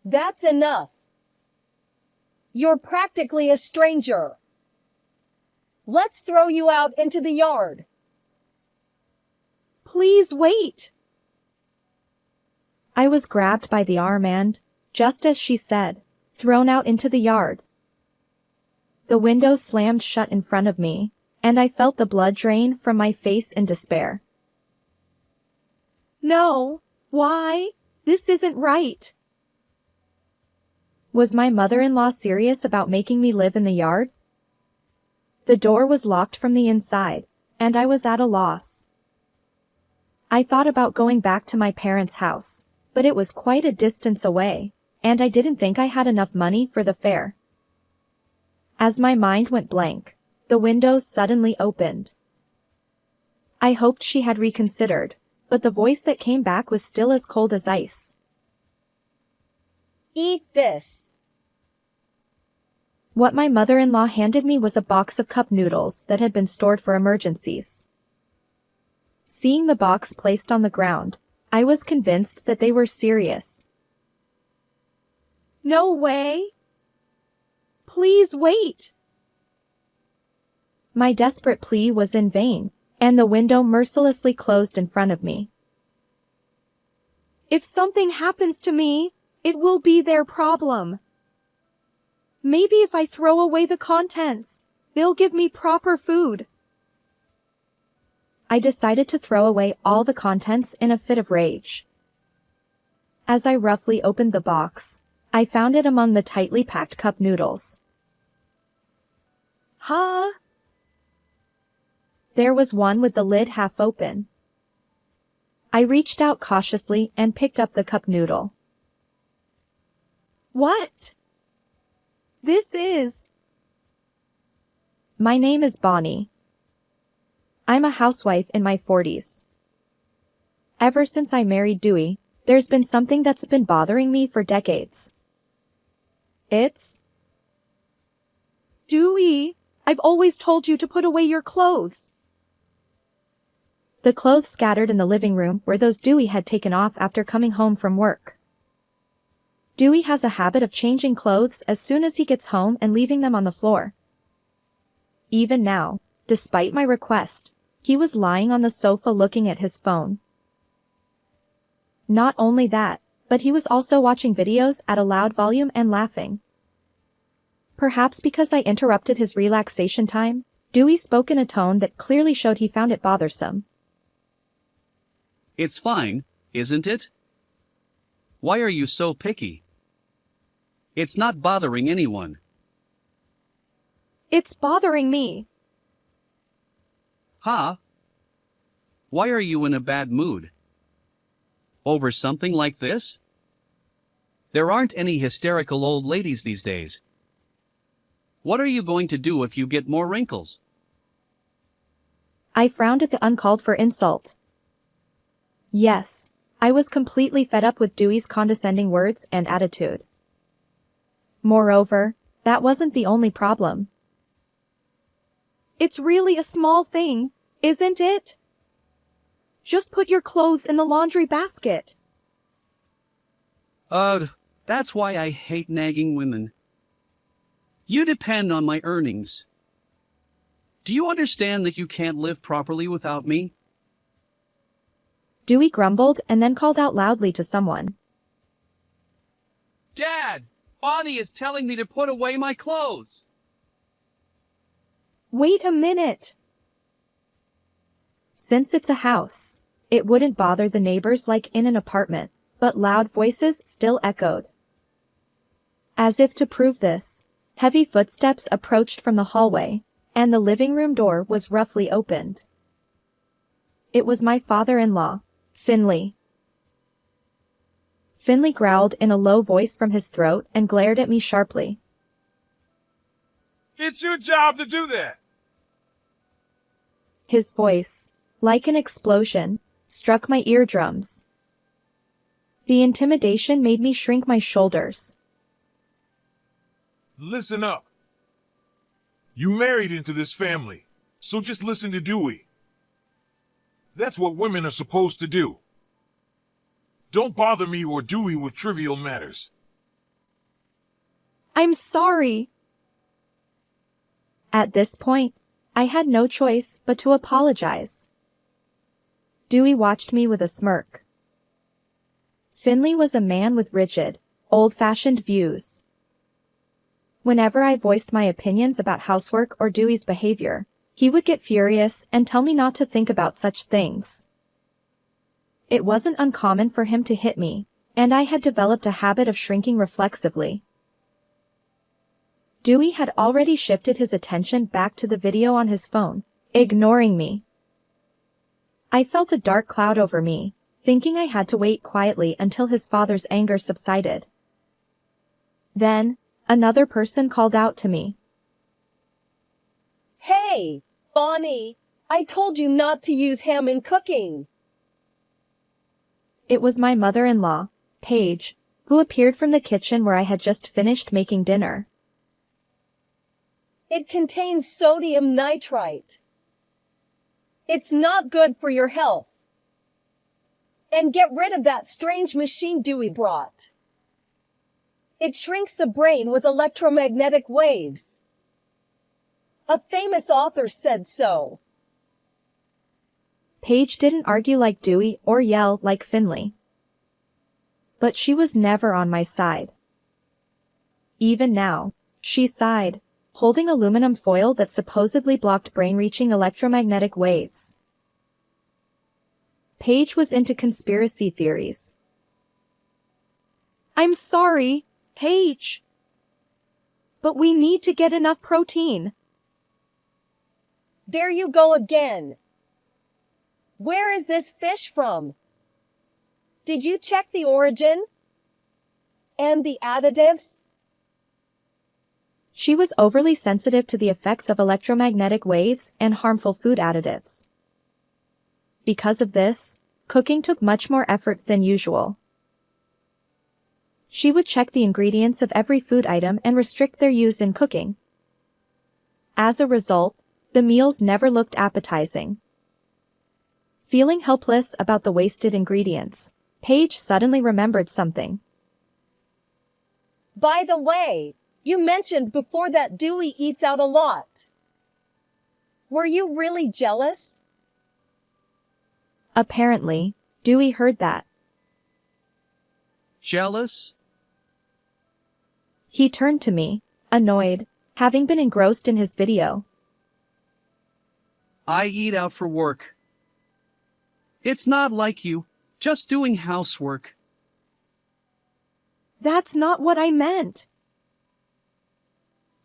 That's enough. You're practically a stranger. Let's throw you out into the yard. Please wait. I was grabbed by the arm and, just as she said, thrown out into the yard. The window slammed shut in front of me, and I felt the blood drain from my face in despair. No, why? This isn't right. Was my mother-in-law serious about making me live in the yard? The door was locked from the inside, and I was at a loss. I thought about going back to my parents' house, but it was quite a distance away, and I didn't think I had enough money for the fare. As my mind went blank, the window suddenly opened. I hoped she had reconsidered, but the voice that came back was still as cold as ice. Eat this. What my mother-in-law handed me was a box of cup noodles that had been stored for emergencies. Seeing the box placed on the ground, I was convinced that they were serious. No way! Please wait! My desperate plea was in vain, and the window mercilessly closed in front of me. If something happens to me, it will be their problem. Maybe if I throw away the contents, they'll give me proper food. I decided to throw away all the contents in a fit of rage. As I roughly opened the box, I found it among the tightly packed cup noodles. Huh? There was one with the lid half open. I reached out cautiously and picked up the cup noodle. What? This is... My name is Bonnie. I'm a housewife in my 40s. Ever since I married Dewey, there's been something that's been bothering me for decades. It's... Dewey, I've always told you to put away your clothes. The clothes scattered in the living room were those Dewey had taken off after coming home from work. Dewey has a habit of changing clothes as soon as he gets home and leaving them on the floor. Even now, despite my request, he was lying on the sofa looking at his phone. Not only that, but he was also watching videos at a loud volume and laughing. Perhaps because I interrupted his relaxation time, Dewey spoke in a tone that clearly showed he found it bothersome. It's fine, isn't it? Why are you so picky? It's not bothering anyone. It's bothering me. Huh? Why are you in a bad mood? Over something like this? There aren't any hysterical old ladies these days. What are you going to do if you get more wrinkles? I frowned at the uncalled for insult. Yes, I was completely fed up with Dewey's condescending words and attitude. Moreover, that wasn't the only problem. It's really a small thing, isn't it? Just put your clothes in the laundry basket. That's why I hate nagging women. You depend on my earnings. Do you understand that you can't live properly without me? Dewey grumbled and then called out loudly to someone. Dad! Bonnie is telling me to put away my clothes! Wait a minute! Since it's a house, it wouldn't bother the neighbors like in an apartment, but loud voices still echoed. As if to prove this, heavy footsteps approached from the hallway, and the living room door was roughly opened. It was my father-in-law, Finley. Finley growled in a low voice from his throat and glared at me sharply. It's your job to do that. His voice, like an explosion, struck my eardrums. The intimidation made me shrink my shoulders. Listen up. You married into this family, so just listen to Dewey. That's what women are supposed to do. Don't bother me or Dewey with trivial matters. I'm sorry. At this point, I had no choice but to apologize. Dewey watched me with a smirk. Finley was a man with rigid, old-fashioned views. Whenever I voiced my opinions about housework or Dewey's behavior, he would get furious and tell me not to think about such things. It wasn't uncommon for him to hit me, and I had developed a habit of shrinking reflexively. Dewey had already shifted his attention back to the video on his phone, ignoring me. I felt a dark cloud over me, thinking I had to wait quietly until his father's anger subsided. Then, another person called out to me. Hey, Bonnie, I told you not to use ham in cooking. It was my mother-in-law, Paige, who appeared from the kitchen where I had just finished making dinner. It contains sodium nitrite. It's not good for your health. And get rid of that strange machine Dewey brought. It shrinks the brain with electromagnetic waves. A famous author said so. Paige didn't argue like Dewey or yell like Finley. But she was never on my side. Even now, she sighed, holding aluminum foil that supposedly blocked brain-reaching electromagnetic waves. Paige was into conspiracy theories. I'm sorry, Paige. But we need to get enough protein. There you go again. Where is this fish from? Did you check the origin? And the additives? She was overly sensitive to the effects of electromagnetic waves and harmful food additives. Because of this, cooking took much more effort than usual. She would check the ingredients of every food item and restrict their use in cooking. As a result, the meals never looked appetizing. Feeling helpless about the wasted ingredients, Paige suddenly remembered something. By the way, you mentioned before that Dewey eats out a lot. Were you really jealous? Apparently, Dewey heard that. Jealous? He turned to me, annoyed, having been engrossed in his video. I eat out for work. It's not like you, just doing housework. That's not what I meant.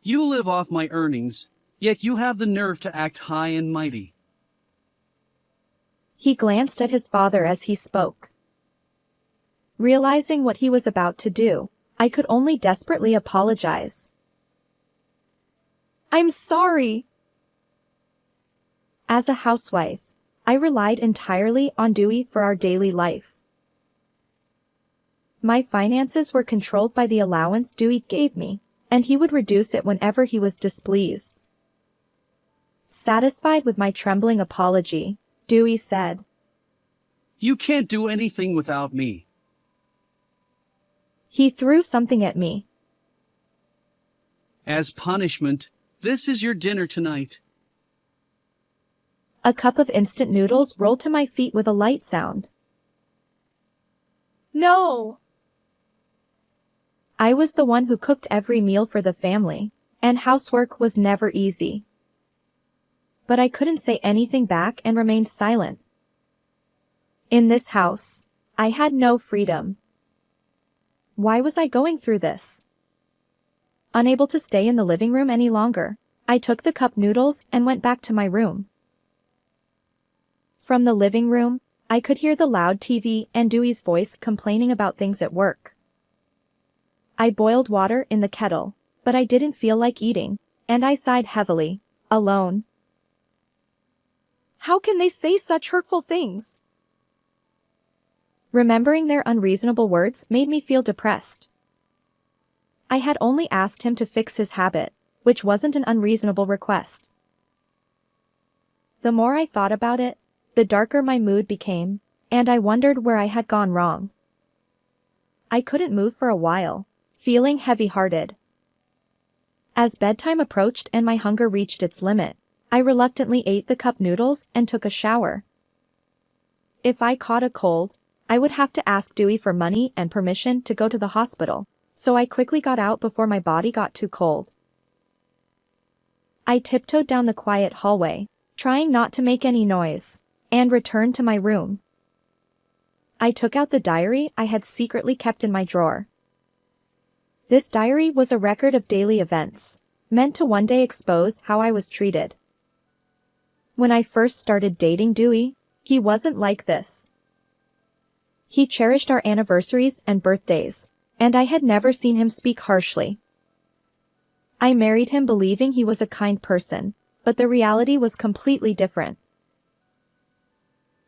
You live off my earnings, yet you have the nerve to act high and mighty. He glanced at his father as he spoke. Realizing what he was about to do, I could only desperately apologize. I'm sorry. As a housewife, I relied entirely on Dewey for our daily life. My finances were controlled by the allowance Dewey gave me, and he would reduce it whenever he was displeased. Satisfied with my trembling apology, Dewey said, You can't do anything without me. He threw something at me. As punishment, this is your dinner tonight. A cup of instant noodles rolled to my feet with a light sound. No! I was the one who cooked every meal for the family, and housework was never easy. But I couldn't say anything back and remained silent. In this house, I had no freedom. Why was I going through this? Unable to stay in the living room any longer, I took the cup noodles and went back to my room. From the living room, I could hear the loud TV and Dewey's voice complaining about things at work. I boiled water in the kettle, but I didn't feel like eating, and I sighed heavily, alone. How can they say such hurtful things? Remembering their unreasonable words made me feel depressed. I had only asked him to fix his habit, which wasn't an unreasonable request. The more I thought about it, the darker my mood became, and I wondered where I had gone wrong. I couldn't move for a while, feeling heavy-hearted. As bedtime approached and my hunger reached its limit, I reluctantly ate the cup noodles and took a shower. If I caught a cold, I would have to ask Dewey for money and permission to go to the hospital, so I quickly got out before my body got too cold. I tiptoed down the quiet hallway, trying not to make any noise, and returned to my room. I took out the diary I had secretly kept in my drawer. This diary was a record of daily events, meant to one day expose how I was treated. When I first started dating Dewey, he wasn't like this. He cherished our anniversaries and birthdays, and I had never seen him speak harshly. I married him believing he was a kind person, but the reality was completely different.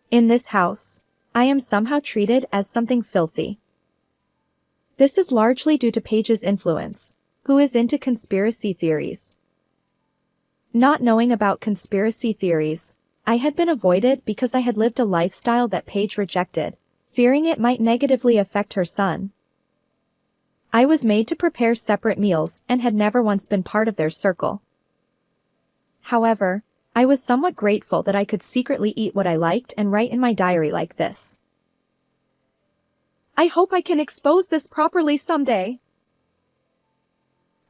In this house, I am somehow treated as something filthy. This is largely due to Paige's influence, who is into conspiracy theories. Not knowing about conspiracy theories, I had been avoided because I had lived a lifestyle that Paige rejected, fearing it might negatively affect her son. I was made to prepare separate meals and had never once been part of their circle. However, I was somewhat grateful that I could secretly eat what I liked and write in my diary like this. I hope I can expose this properly someday.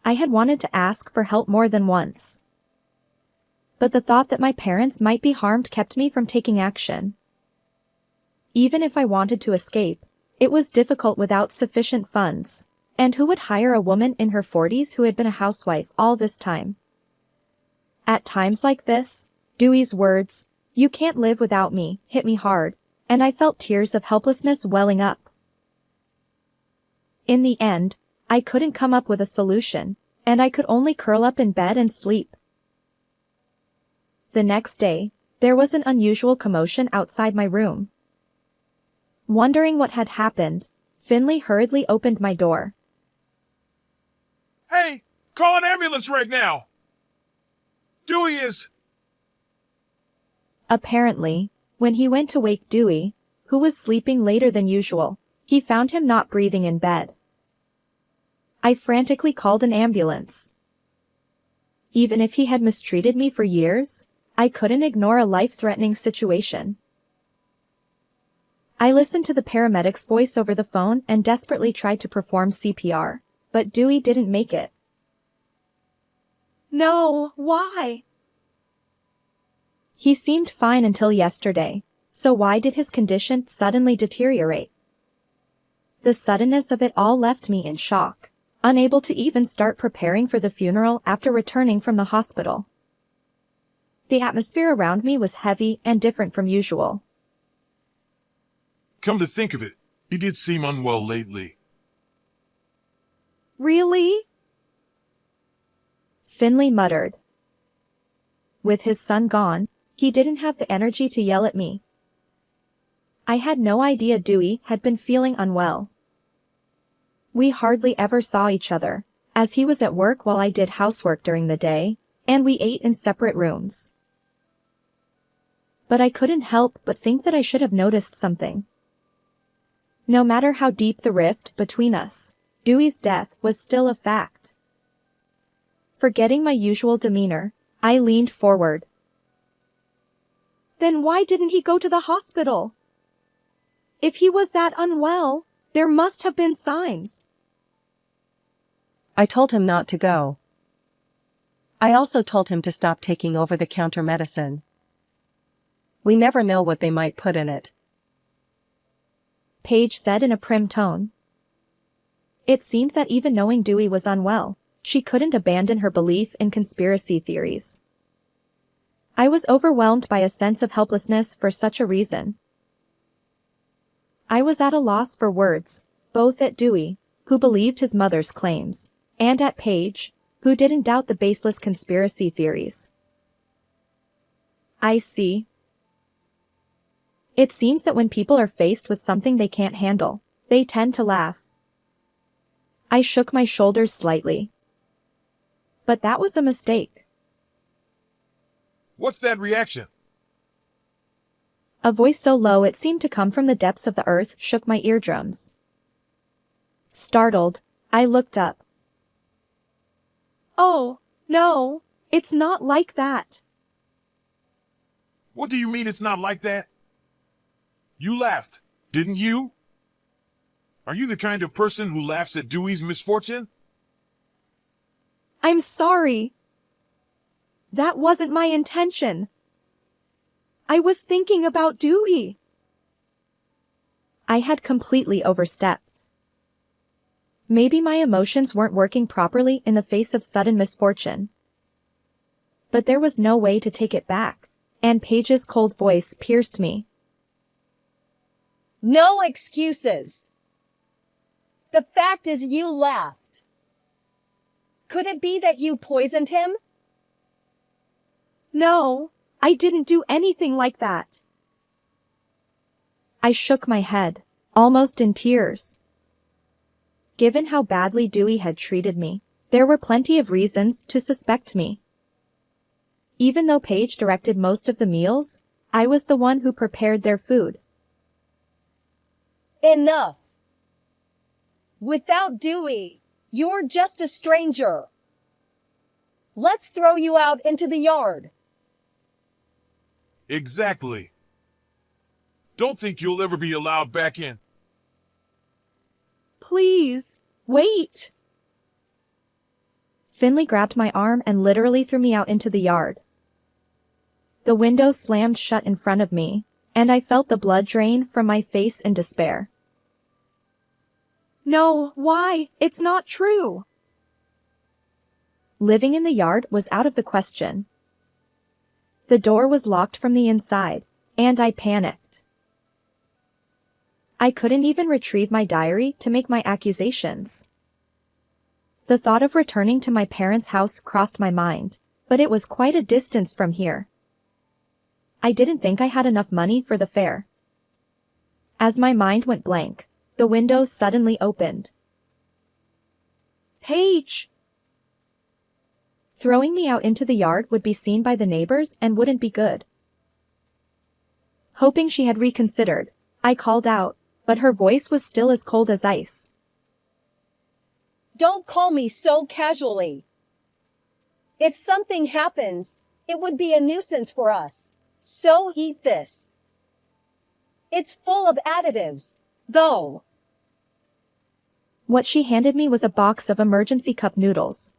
I had wanted to ask for help more than once. But the thought that my parents might be harmed kept me from taking action. Even if I wanted to escape, it was difficult without sufficient funds. And who would hire a woman in her 40s who had been a housewife all this time? At times like this, Dewey's words, "You can't live without me," hit me hard, and I felt tears of helplessness welling up. In the end, I couldn't come up with a solution, and I could only curl up in bed and sleep. The next day, there was an unusual commotion outside my room. Wondering what had happened, Finley hurriedly opened my door. Hey, call an ambulance right now! Dewey is... Apparently, when he went to wake Dewey, who was sleeping later than usual, he found him not breathing in bed. I frantically called an ambulance. Even if he had mistreated me for years, I couldn't ignore a life-threatening situation. I listened to the paramedic's voice over the phone and desperately tried to perform CPR, but Dewey didn't make it. No, why? He seemed fine until yesterday, so why did his condition suddenly deteriorate? The suddenness of it all left me in shock, unable to even start preparing for the funeral after returning from the hospital. The atmosphere around me was heavy and different from usual. Come to think of it, he did seem unwell lately. Really? Finley muttered. With his son gone, he didn't have the energy to yell at me. I had no idea Dewey had been feeling unwell. We hardly ever saw each other, as he was at work while I did housework during the day, and we ate in separate rooms. But I couldn't help but think that I should have noticed something. No matter how deep the rift between us, Dewey's death was still a fact. Forgetting my usual demeanor, I leaned forward. Then why didn't he go to the hospital? If he was that unwell, there must have been signs. I told him not to go. I also told him to stop taking over-the-counter medicine. We never know what they might put in it. Paige said in a prim tone. It seemed that even knowing Dewey was unwell, she couldn't abandon her belief in conspiracy theories. I was overwhelmed by a sense of helplessness for such a reason. I was at a loss for words, both at Dewey, who believed his mother's claims, and at Paige, who didn't doubt the baseless conspiracy theories. I see. It seems that when people are faced with something they can't handle, they tend to laugh. I shook my shoulders slightly. But that was a mistake. What's that reaction? A voice so low it seemed to come from the depths of the earth shook my eardrums. Startled, I looked up. Oh, no, it's not like that. What do you mean it's not like that? You laughed, didn't you? Are you the kind of person who laughs at Dewey's misfortune? I'm sorry. That wasn't my intention. I was thinking about Dewey. I had completely overstepped. Maybe my emotions weren't working properly in the face of sudden misfortune. But there was no way to take it back, and Paige's cold voice pierced me. No excuses. The fact is you laughed. Could it be that you poisoned him? No, I didn't do anything like that. I shook my head, almost in tears. Given how badly Dewey had treated me, there were plenty of reasons to suspect me. Even though Paige directed most of the meals, I was the one who prepared their food. Enough. Without Dewey, you're just a stranger. Let's throw you out into the yard. Exactly. Don't think you'll ever be allowed back in. Please, wait. Finley grabbed my arm and literally threw me out into the yard. The window slammed shut in front of me, and I felt the blood drain from my face in despair. No, why? It's not true. Living in the yard was out of the question. The door was locked from the inside, and I panicked. I couldn't even retrieve my diary to make my accusations. The thought of returning to my parents' house crossed my mind, but it was quite a distance from here. I didn't think I had enough money for the fare. As my mind went blank, the window suddenly opened. Paige! Throwing me out into the yard would be seen by the neighbors and wouldn't be good. Hoping she had reconsidered, I called out, but her voice was still as cold as ice. Don't call me so casually. If something happens, it would be a nuisance for us. So eat this. It's full of additives, though. What she handed me was a box of emergency cup noodles.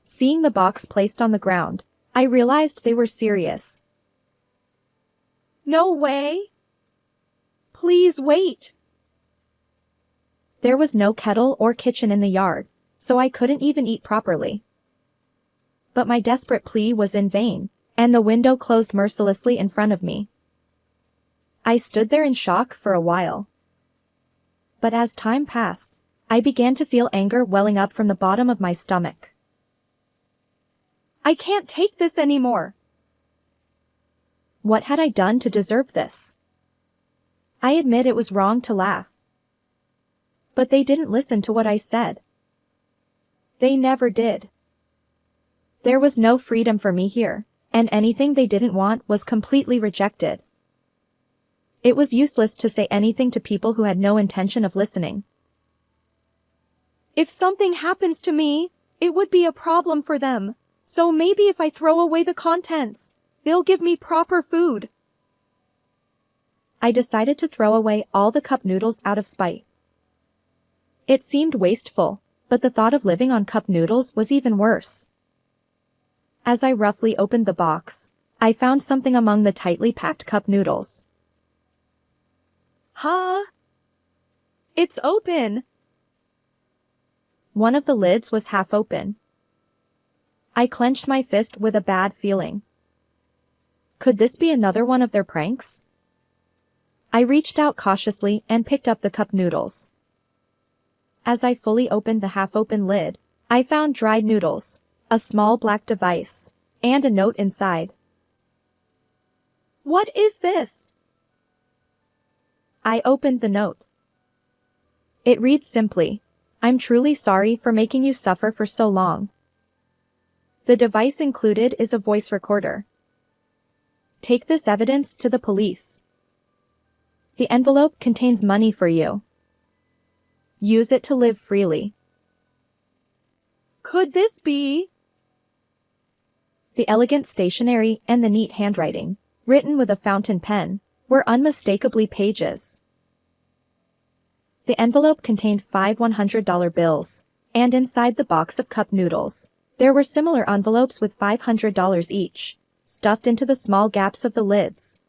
Seeing the box placed on the ground, I realized they were serious. No way! Please wait! There was no kettle or kitchen in the yard, so I couldn't even eat properly. But my desperate plea was in vain, and the window closed mercilessly in front of me. I stood there in shock for a while. But as time passed, I began to feel anger welling up from the bottom of my stomach. I can't take this anymore. What had I done to deserve this? I admit it was wrong to laugh. But they didn't listen to what I said. They never did. There was no freedom for me here, and anything they didn't want was completely rejected. It was useless to say anything to people who had no intention of listening. If something happens to me, it would be a problem for them, so maybe if I throw away the contents, they'll give me proper food. I decided to throw away all the cup noodles out of spite. It seemed wasteful, but the thought of living on cup noodles was even worse. As I roughly opened the box, I found something among the tightly packed cup noodles. Huh? It's open! One of the lids was half open. I clenched my fist with a bad feeling. Could this be another one of their pranks? I reached out cautiously and picked up the cup noodles. As I fully opened the half-open lid, I found dried noodles, a small black device, and a note inside. What is this? I opened the note. It reads simply, I'm truly sorry for making you suffer for so long. The device included is a voice recorder. Take this evidence to the police. The envelope contains money for you. Use it to live freely. could this be? The elegant stationery and the neat handwriting, written with a fountain pen, were unmistakably Paige's. The envelope contained 5 $100 bills, and inside the box of cup noodles, there were similar envelopes with $500 each, stuffed into the small gaps of the lids.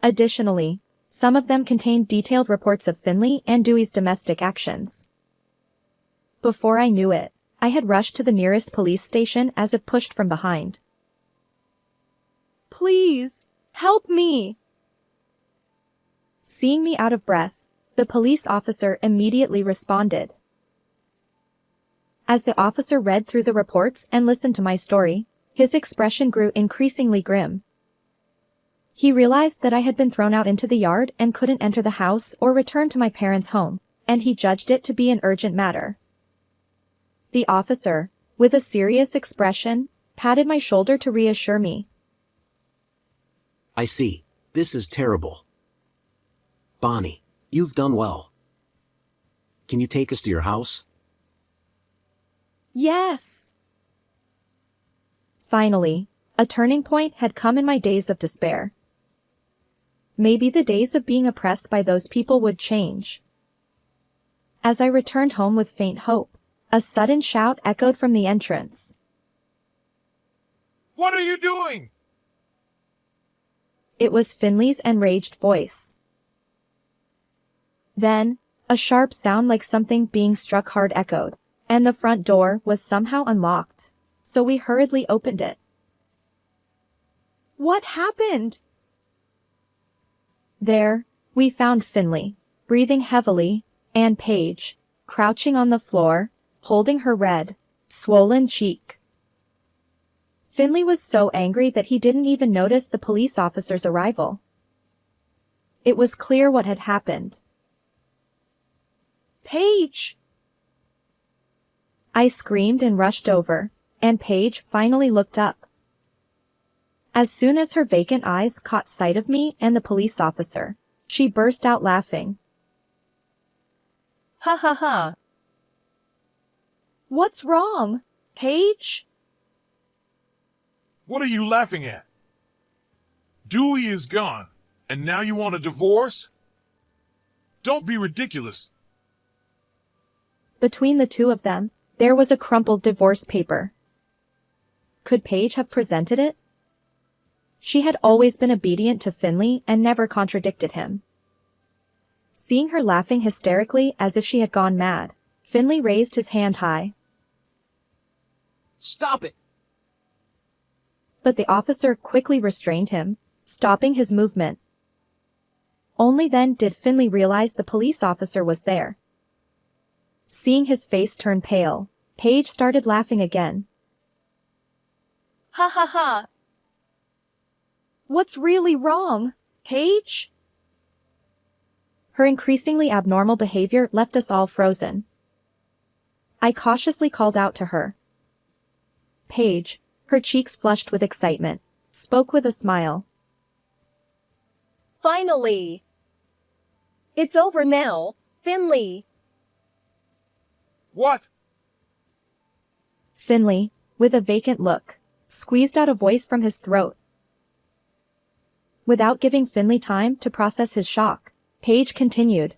Additionally, some of them contained detailed reports of Finley and Dewey's domestic actions. Before I knew it, I had rushed to the nearest police station as if pushed from behind. Please, help me! Seeing me out of breath, the police officer immediately responded. As the officer read through the reports and listened to my story, his expression grew increasingly grim. He realized that I had been thrown out into the yard and couldn't enter the house or return to my parents' home, and he judged it to be an urgent matter. The officer, with a serious expression, patted my shoulder to reassure me. I see. This is terrible. Bonnie, you've done well. Can you take us to your house? Yes! Finally, a turning point had come in my days of despair. Maybe the days of being oppressed by those people would change. As I returned home with faint hope, a sudden shout echoed from the entrance. What are you doing? It was Finley's enraged voice. Then, a sharp sound like something being struck hard echoed, and the front door was somehow unlocked, so we hurriedly opened it. What happened? There, we found Finley, breathing heavily, and Paige, crouching on the floor, holding her red, swollen cheek. Finley was so angry that he didn't even notice the police officer's arrival. It was clear what had happened. Paige! I screamed and rushed over, and Paige finally looked up. As soon as her vacant eyes caught sight of me and the police officer, she burst out laughing. Ha ha ha. What's wrong, Paige? What are you laughing at? Dewey is gone, and now you want a divorce? Don't be ridiculous. Between the two of them, there was a crumpled divorce paper. Could Paige have presented it? She had always been obedient to Finley and never contradicted him. Seeing her laughing hysterically as if she had gone mad, Finley raised his hand high. Stop it! But the officer quickly restrained him, stopping his movement. Only then did Finley realize the police officer was there. Seeing his face turn pale, Paige started laughing again. Ha ha ha. What's really wrong, Paige? Her increasingly abnormal behavior left us all frozen. I cautiously called out to her. Paige, her cheeks flushed with excitement, spoke with a smile. Finally. It's over now, Finley. What? Finley, with a vacant look, squeezed out a voice from his throat. Without giving Finley time to process his shock, Paige continued.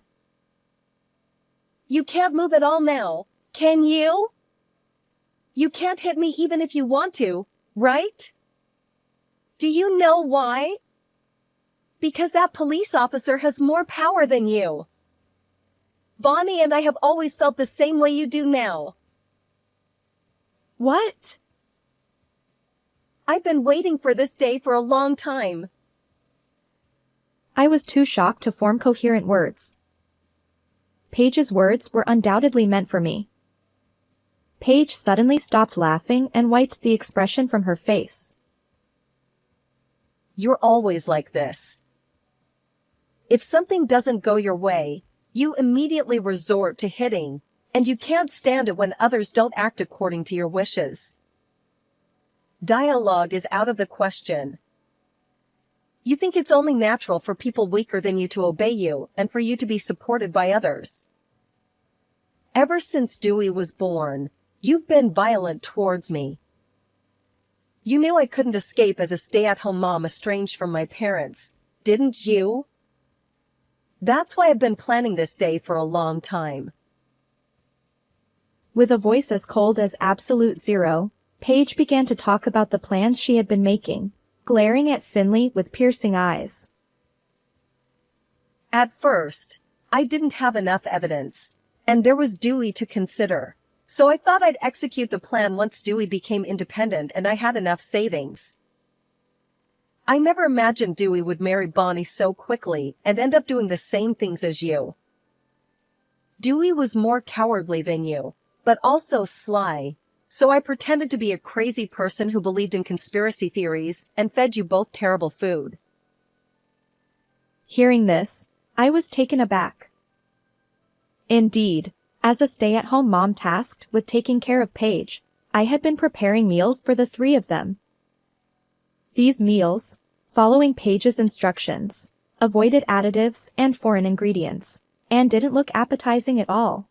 You can't move at all now, can you? You can't hit me even if you want to, right? Do you know why? Because that police officer has more power than you. Bonnie and I have always felt the same way you do now. What? I've been waiting for this day for a long time. I was too shocked to form coherent words. Paige's words were undoubtedly meant for me. Paige suddenly stopped laughing and wiped the expression from her face. You're always like this. If something doesn't go your way, you immediately resort to hitting, and you can't stand it when others don't act according to your wishes. Dialogue is out of the question. You think it's only natural for people weaker than you to obey you and for you to be supported by others. Ever since Dewey was born, You've been violent towards me. You knew I couldn't escape as a stay-at-home mom estranged from my parents, didn't you? That's why I've been planning this day for a long time. With a voice as cold as absolute zero, Paige began to talk about the plans she had been making, glaring at Finley with piercing eyes. At first, I didn't have enough evidence, and there was Dewey to consider. So I thought I'd execute the plan once Dewey became independent and I had enough savings. I never imagined Dewey would marry Bonnie so quickly and end up doing the same things as you. Dewey was more cowardly than you, but also sly, so I pretended to be a crazy person who believed in conspiracy theories and fed you both terrible food. Hearing this, I was taken aback. Indeed, as a stay-at-home mom tasked with taking care of Paige, I had been preparing meals for the three of them. These meals, following Paige's instructions, avoided additives and foreign ingredients, and didn't look appetizing at all.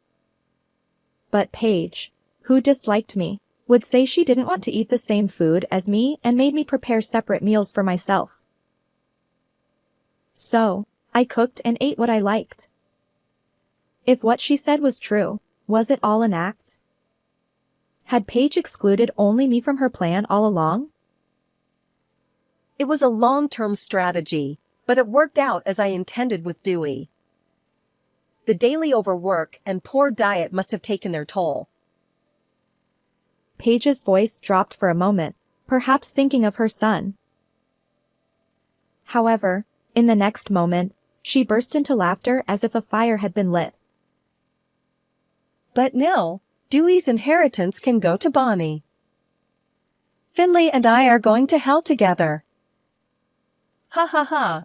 But Paige, who disliked me, would say she didn't want to eat the same food as me and made me prepare separate meals for myself. So, I cooked and ate what I liked. If what she said was true, was it all an act? Had Paige excluded only me from her plan all along? It was a long-term strategy, but it worked out as I intended with Dewey. The daily overwork and poor diet must have taken their toll. Paige's voice dropped for a moment, perhaps thinking of her son. However, in the next moment, she burst into laughter as if a fire had been lit. But no, Dewey's inheritance can go to Bonnie. Finley and I are going to hell together. Ha ha ha.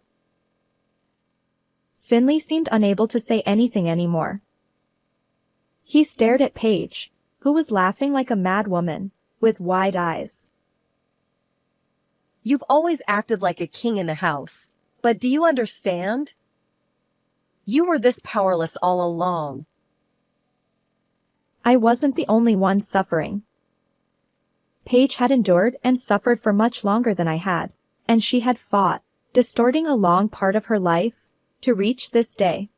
Finley seemed unable to say anything anymore. He stared at Paige, who was laughing like a mad woman, with wide eyes. You've always acted like a king in the house, but do you understand? You were this powerless all along. I wasn't the only one suffering. Paige had endured and suffered for much longer than I had, and she had fought, distorting a long part of her life, to reach this day.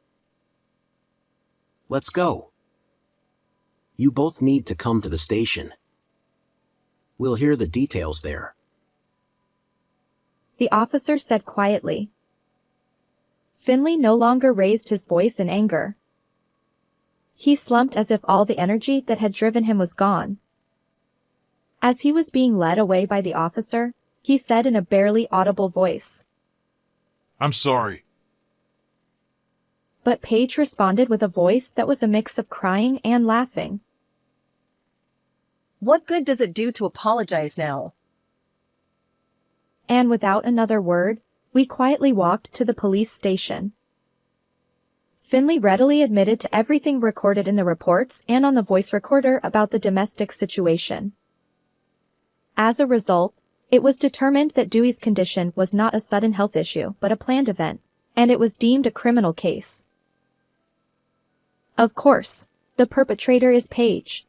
Let's go. You both need to come to the station. We'll hear the details there. The officer said quietly. Finley no longer raised his voice in anger. He slumped as if all the energy that had driven him was gone. As he was being led away by the officer, he said in a barely audible voice, I'm sorry. But Paige responded with a voice that was a mix of crying and laughing. What good does it do to apologize now? And without another word, we quietly walked to the police station. Finley readily admitted to everything recorded in the reports and on the voice recorder about the domestic situation. As a result, it was determined that Dewey's condition was not a sudden health issue but a planned event, and it was deemed a criminal case. Of course, the perpetrator is Paige.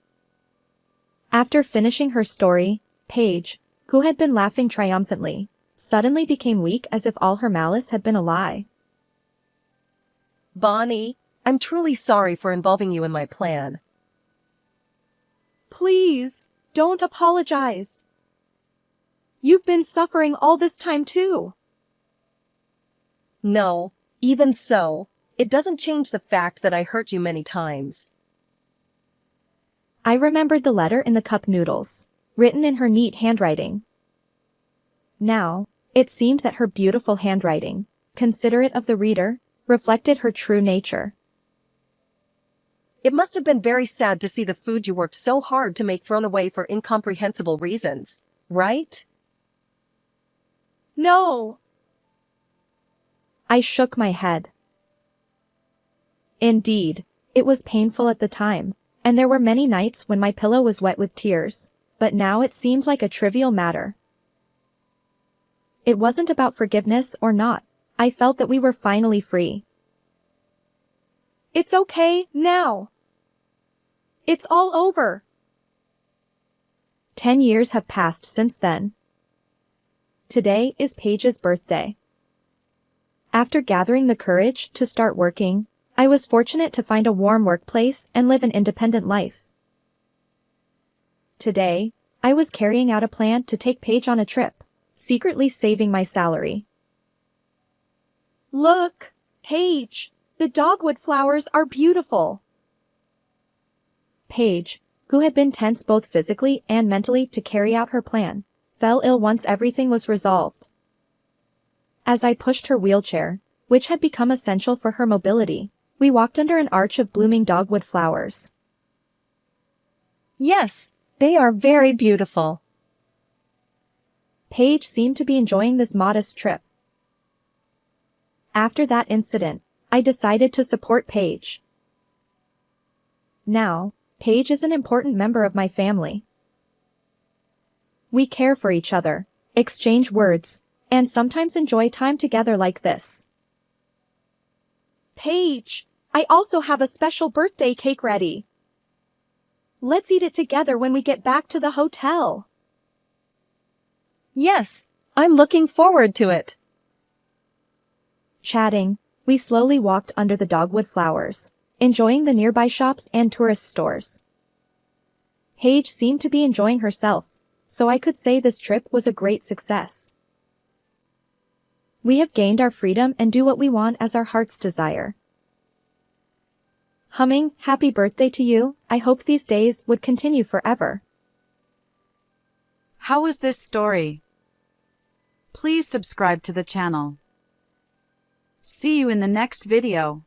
After finishing her story, Paige, who had been laughing triumphantly, suddenly became weak as if all her malice had been a lie. Bonnie, I'm truly sorry for involving you in my plan. Please, don't apologize. You've been suffering all this time too. No, even so, it doesn't change the fact that I hurt you many times. I remembered the letter in the cup noodles, written in her neat handwriting. Now, it seemed that her beautiful handwriting, considerate of the reader, reflected her true nature. It must have been very sad to see the food you worked so hard to make thrown away for incomprehensible reasons, right? No! I shook my head. Indeed, it was painful at the time, and there were many nights when my pillow was wet with tears, but now it seemed like a trivial matter. It wasn't about forgiveness or not. I felt that we were finally free. It's okay, now. It's all over. 10 years have passed since then. Today is Paige's birthday. After gathering the courage to start working, I was fortunate to find a warm workplace and live an independent life. Today, I was carrying out a plan to take Paige on a trip, secretly saving my salary. Look, Paige, the dogwood flowers are beautiful. Paige, who had been tense both physically and mentally to carry out her plan, fell ill once everything was resolved. As I pushed her wheelchair, which had become essential for her mobility, we walked under an arch of blooming dogwood flowers. Yes, they are very beautiful. Paige seemed to be enjoying this modest trip. After that incident, I decided to support Paige. Now, Paige is an important member of my family. We care for each other, exchange words, and sometimes enjoy time together like this. Paige, I also have a special birthday cake ready. Let's eat it together when we get back to the hotel. Yes, I'm looking forward to it. Chatting, we slowly walked under the dogwood flowers, enjoying the nearby shops and tourist stores. Paige seemed to be enjoying herself, so I could say this trip was a great success. We have gained our freedom and do what we want as our hearts desire. Humming, happy birthday to you, I hope these days would continue forever. How was this story? Please subscribe to the channel. See you in the next video.